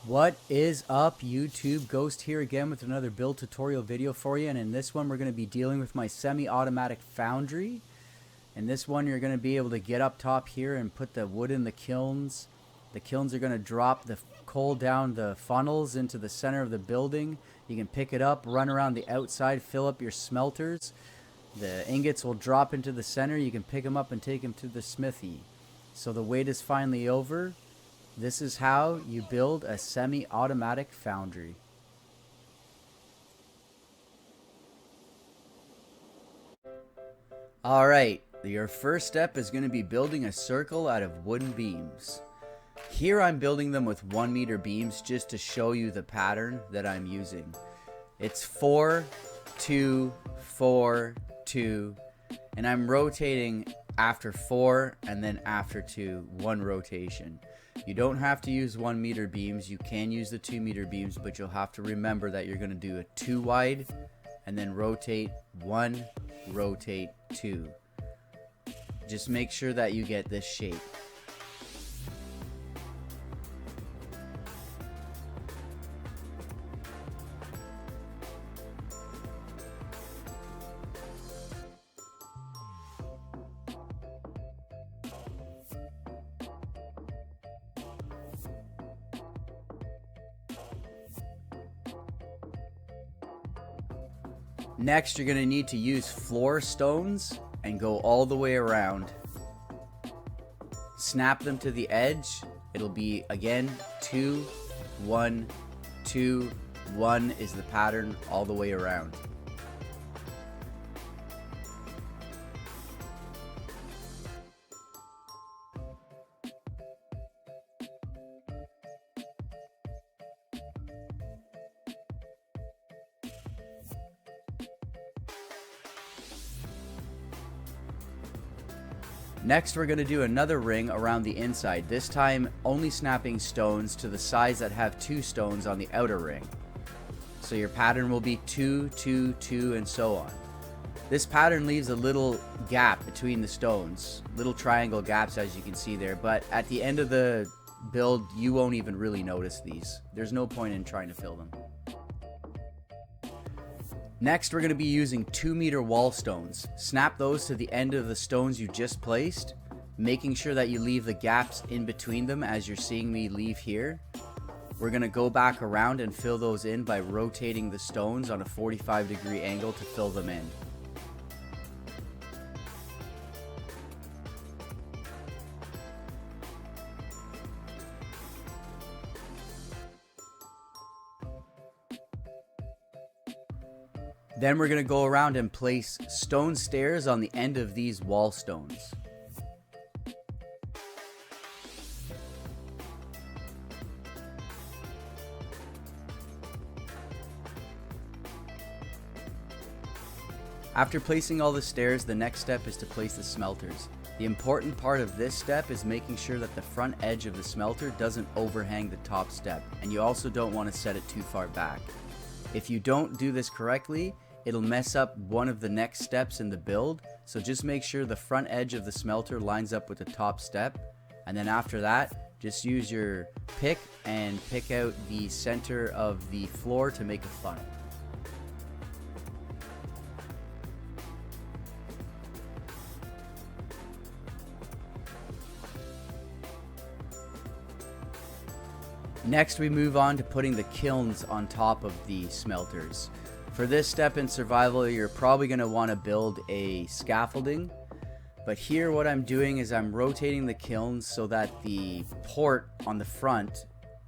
What is up, YouTube? Ghost here again with another build tutorial video for you, and in this one we're going to be dealing with my semi-automatic foundry. In this one you're going to be able to get up top here and put the wood in the kilns. The kilns are going to drop the coal down the funnels into the center of the building. You can pick it up, run around the outside, fill up your smelters. The ingots will drop into the center. You can pick them up and take them to the smithy. So the wait is finally over. This is how you build a semi-automatic foundry. Alright, your first step is going to be building a circle out of wooden beams. Here I'm building them with 1 meter beams just to show you the pattern that I'm using. It's 4, 2, 4, 2, and I'm rotating after 4 and then after 2, 1 rotation. You don't have to use 1 meter beams. You can use the 2 meter beams, but you'll have to remember that you're going to do a 2 wide and then rotate 1, rotate 2. Just make sure that you get this shape. Next, you're going to need to use floor stones and go all the way around. Snap them to the edge. It'll be, again, 2, 1, 2, 1 is the pattern all the way around. Next, we're going to do another ring around the inside, this time only snapping stones to the sides that have 2 stones on the outer ring. So your pattern will be 2, 2, 2, and so on. This pattern leaves a little gap between the stones, little triangle gaps as you can see there, but at the end of the build you won't even really notice these. There's no point in trying to fill them. Next, we're going to be using 2 meter wall stones. Snap those to the end of the stones you just placed, making sure that you leave the gaps in between them as you're seeing me leave here. We're going to go back around and fill those in by rotating the stones on a 45-degree angle to fill them in. Then we're going to go around and place stone stairs on the end of these wall stones. After placing all the stairs, the next step is to place the smelters. The important part of this step is making sure that the front edge of the smelter doesn't overhang the top step, and you also don't want to set it too far back. If you don't do this correctly, it'll mess up one of the next steps in the build, so just make sure the front edge of the smelter lines up with the top step, and then after that, just use your pick and pick out the center of the floor to make a funnel. Next, we move on to putting the kilns on top of the smelters. For this step in survival, you're probably going to want to build a scaffolding. But here what I'm doing is I'm rotating the kilns so that the port on the front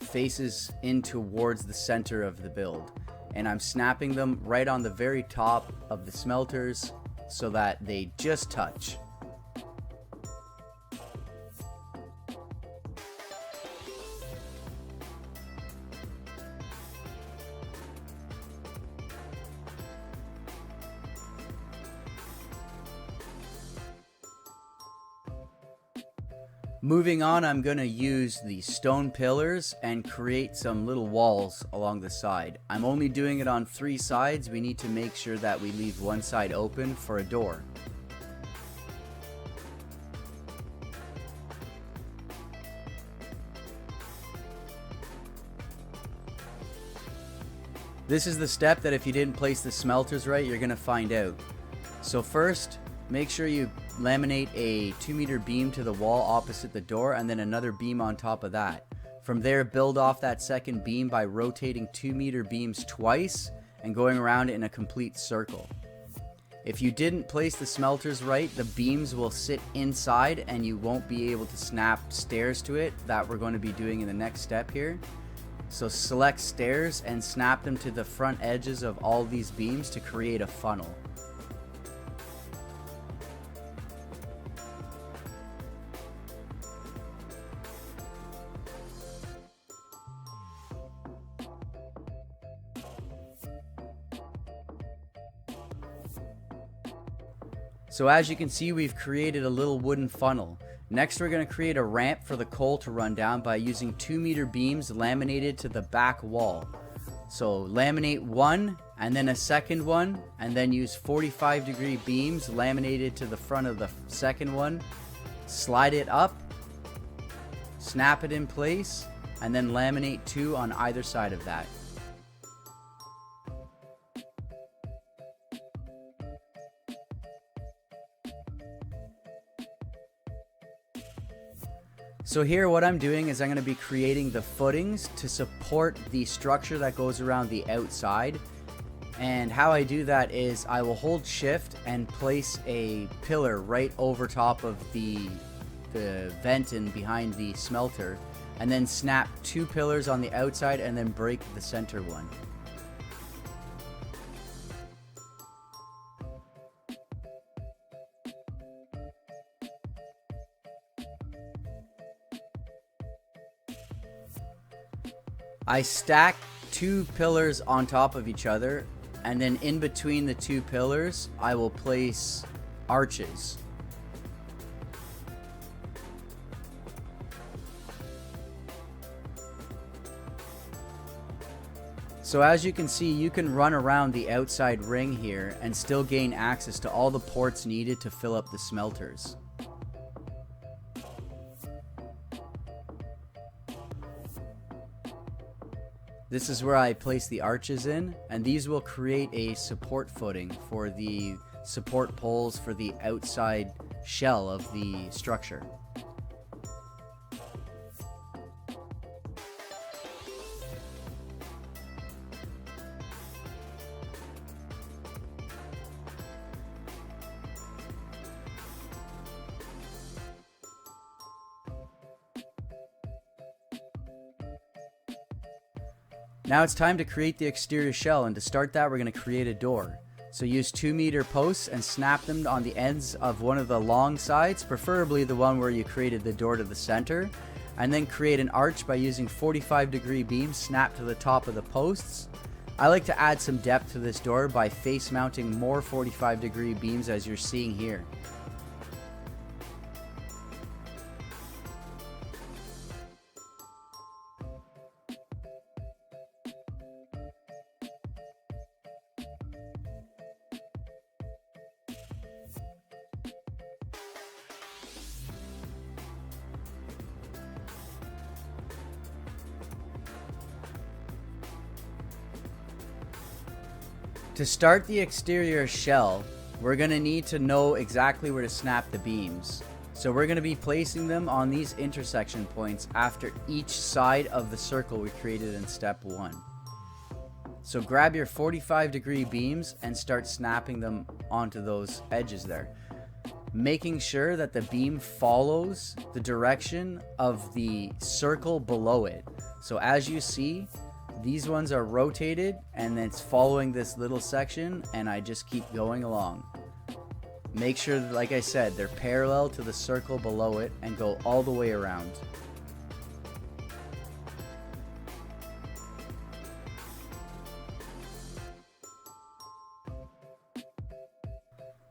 faces in towards the center of the build. And I'm snapping them right on the very top of the smelters so that they just touch. Moving on, I'm going to use the stone pillars and create some little walls along the side. I'm only doing it on 3 sides. We need to make sure that we leave one side open for a door. This is the step that if you didn't place the smelters right, you're going to find out. So first, make sure you laminate a 2-meter beam to the wall opposite the door and then another beam on top of that. From there, build off that second beam by rotating 2-meter beams twice and going around in a complete circle. If you didn't place the smelters right, the beams will sit inside and you won't be able to snap stairs to it that we're going to be doing in the next step here. So select stairs and snap them to the front edges of all these beams to create a funnel. So as you can see, we've created a little wooden funnel. Next, we're going to create a ramp for the coal to run down by using 2-meter beams laminated to the back wall. So laminate one and then a second one, and then use 45-degree beams laminated to the front of the second one. Slide it up, snap it in place, and then laminate 2 on either side of that. So here what I'm doing is I'm going to be creating the footings to support the structure that goes around the outside. And how I do that is I will hold shift and place a pillar right over top of the vent and behind the smelter, and then snap 2 pillars on the outside and then break the center one. I stack 2 pillars on top of each other, and then in between the 2 pillars I will place arches. So as you can see, you can run around the outside ring here and still gain access to all the ports needed to fill up the smelters. This is where I place the arches in, and these will create a support footing for the support poles for the outside shell of the structure. Now it's time to create the exterior shell, and to start that we're going to create a door. So use 2-meter posts and snap them on the ends of one of the long sides, preferably the one where you created the door to the center, and then create an arch by using 45-degree beams snapped to the top of the posts. I like to add some depth to this door by face mounting more 45-degree beams as you're seeing here. To start the exterior shell, we're going to need to know exactly where to snap the beams. So we're going to be placing them on these intersection points after each side of the circle we created in step 1. So grab your 45-degree beams and start snapping them onto those edges there, making sure that the beam follows the direction of the circle below it. So as you see, these ones are rotated and it's following this little section, and I just keep going along. Make sure that, like I said, they're parallel to the circle below it and go all the way around.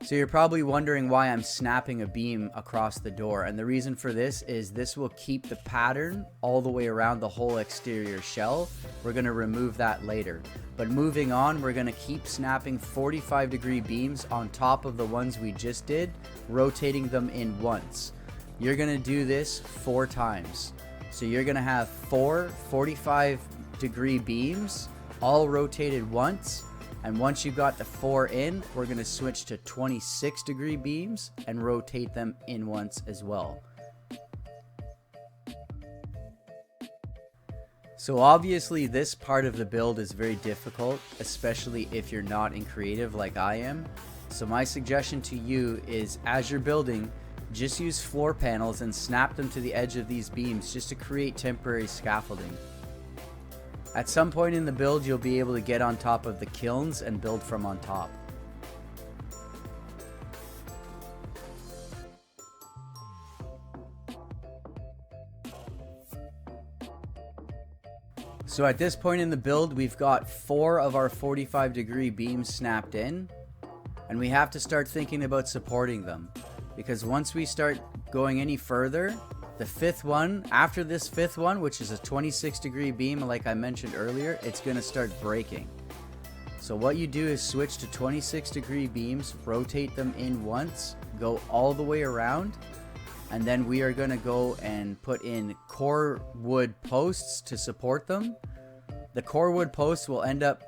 So you're probably wondering why I'm snapping a beam across the door, and the reason for this is this will keep the pattern all the way around the whole exterior shell. We're going to remove that later. But moving on, we're going to keep snapping 45-degree beams on top of the ones we just did, rotating them in once. You're going to do this 4 times. So you're going to have 4 45-degree beams all rotated once. And once you got the 4 in, we're going to switch to 26-degree beams and rotate them in once as well. So obviously this part of the build is very difficult, especially if you're not in creative like I am. So my suggestion to you is, as you're building, just use floor panels and snap them to the edge of these beams just to create temporary scaffolding. At some point in the build, you'll be able to get on top of the kilns and build from on top. So at this point in the build, we've got 4 of our 45-degree beams snapped in, and we have to start thinking about supporting them, because once we start going any further, the 5th one, after this 5th one, which is a 26-degree beam like I mentioned earlier, it's going to start breaking. So what you do is switch to 26-degree beams, rotate them in once, go all the way around, and then we are going to go and put in core wood posts to support them. The core wood posts will end up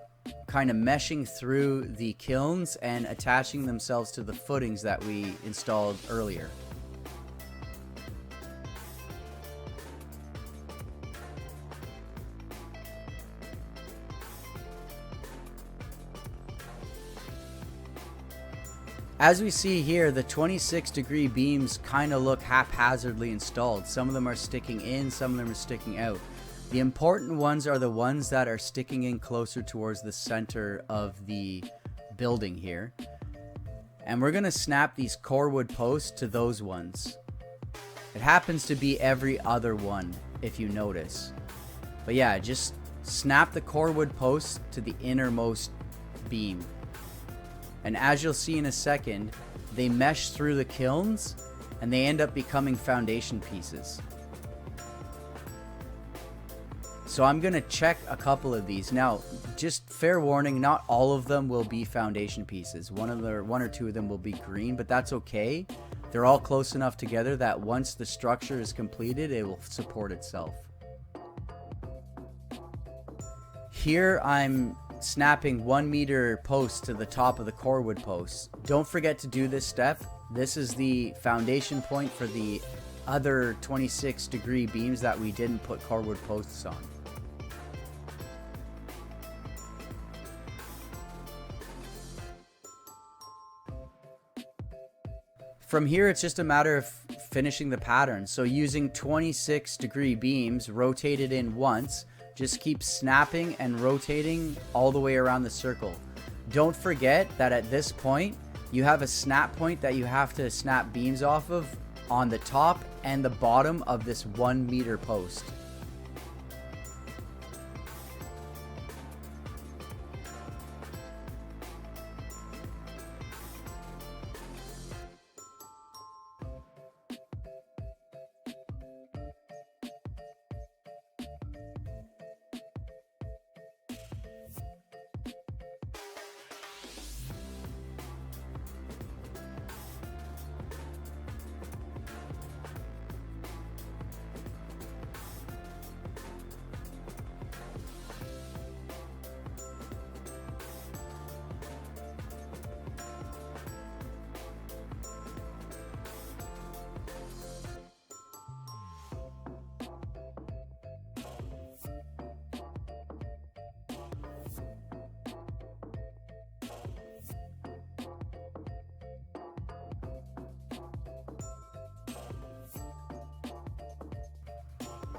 kind of meshing through the kilns and attaching themselves to the footings that we installed earlier. As we see here, the 26-degree beams kind of look haphazardly installed. Some of them are sticking in, some of them are sticking out. The important ones are the ones that are sticking in closer towards the center of the building here. And we're going to snap these core wood posts to those ones. It happens to be every other one, if you notice. But yeah, just snap the core wood posts to the innermost beam. And as you'll see in a second, they mesh through the kilns and they end up becoming foundation pieces. So I'm going to check a couple of these. Now, just fair warning, not all of them will be foundation pieces. One or two of them will be green, but that's okay. They're all close enough together that once the structure is completed, it will support itself. Here I'm snapping 1 meter posts to the top of the core wood posts. Don't forget to do this step. This is the foundation point for the other 26-degree beams that we didn't put core wood posts on. From here, it's just a matter of finishing the pattern. So using 26-degree beams rotated in once, just keep snapping and rotating all the way around the circle. Don't forget that at this point, you have a snap point that you have to snap beams off of on the top and the bottom of this 1 meter post.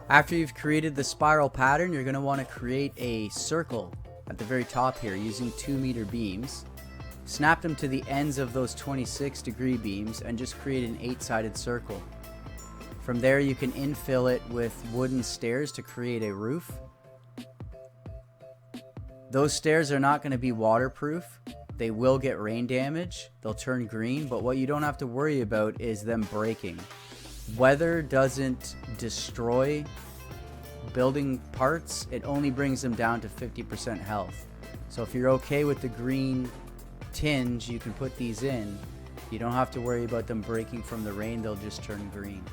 After you've created the spiral pattern, you're going to want to create a circle at the very top here using 2 meter beams. Snap them to the ends of those 26-degree beams and just create an 8-sided circle. From there you can infill it with wooden stairs to create a roof. Those stairs are not going to be waterproof. They will get rain damage. They'll turn green, but what you don't have to worry about is them breaking. Weather doesn't destroy building parts, it only brings them down to 50% health. So if you're okay with the green tinge, you can put these in. You don't have to worry about them breaking from the rain, they'll just turn green.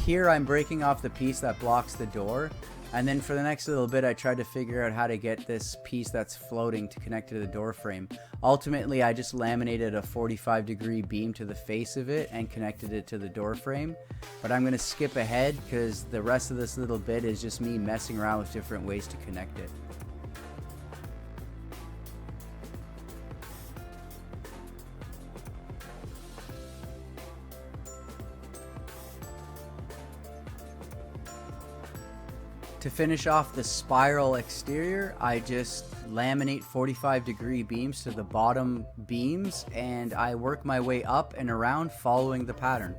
Here I'm breaking off the piece that blocks the door, And then for the next little bit, I tried to figure out how to get this piece that's floating to connect to the door frame. Ultimately, I just laminated a 45-degree beam to the face of it and connected it to the door frame. But I'm going to skip ahead because the rest of this little bit is just me messing around with different ways to connect it. To finish off the spiral exterior, I just laminate 45-degree beams to the bottom beams, and I work my way up and around following the pattern.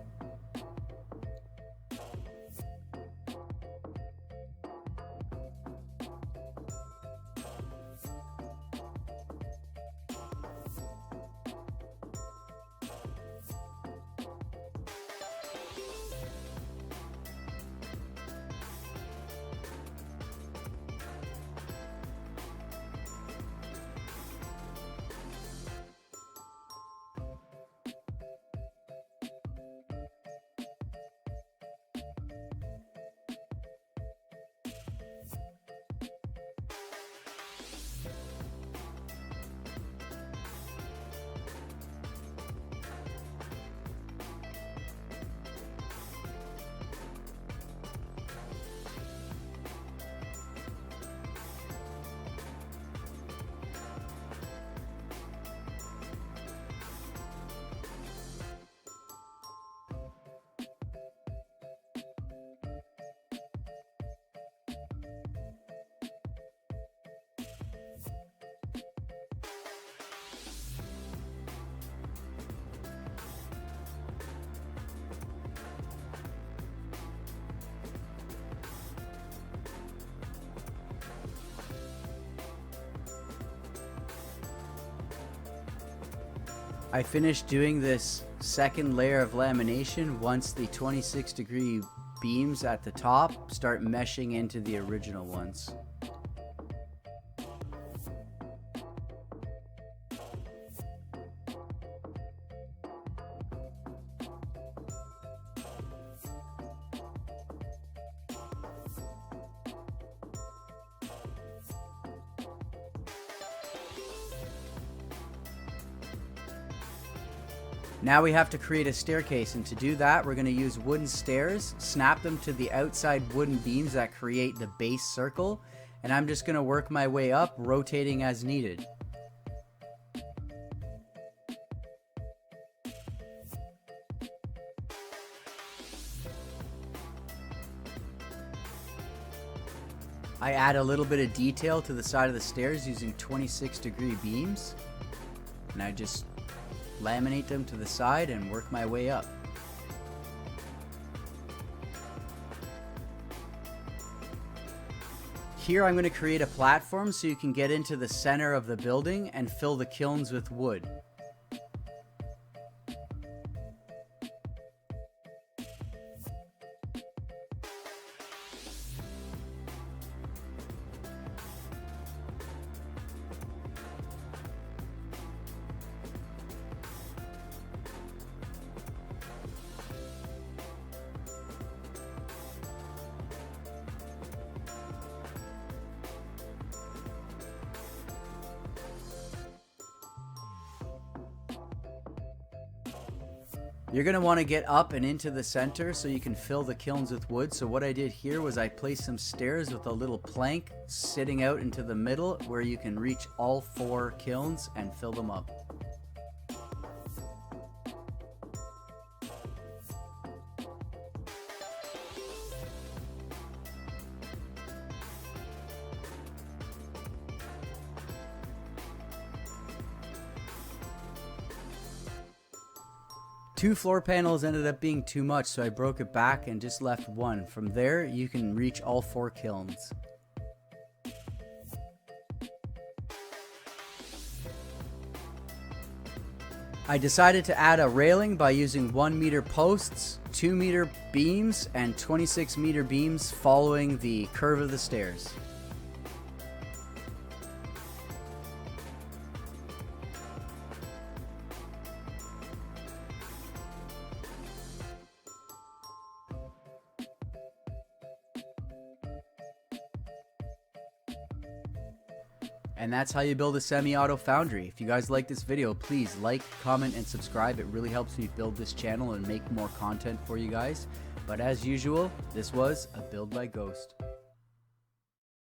I finished doing this second layer of lamination once the 26-degree beams at the top start meshing into the original ones. Now we have to create a staircase, and to do that we're going to use wooden stairs, snap them to the outside wooden beams that create the base circle, and I'm just going to work my way up, rotating as needed. I add a little bit of detail to the side of the stairs using 26-degree beams, and I just laminate them to the side and work my way up. Here I'm going to create a platform so you can get into the center of the building and fill the kilns with wood. You're going to want to get up and into the center so you can fill the kilns with wood. So what I did here was I placed some stairs with a little plank sitting out into the middle where you can reach all 4 kilns and fill them up. Two floor panels ended up being too much, so I broke it back and just left one. From there, you can reach all 4 kilns. I decided to add a railing by using 1-meter posts, 2-meter beams, and 26-meter beams following the curve of the stairs. And that's how you build a semi-auto foundry. If you guys like this video, please like, comment, and subscribe. It really helps me build this channel and make more content for you guys. But as usual, this was a Build by Ghost.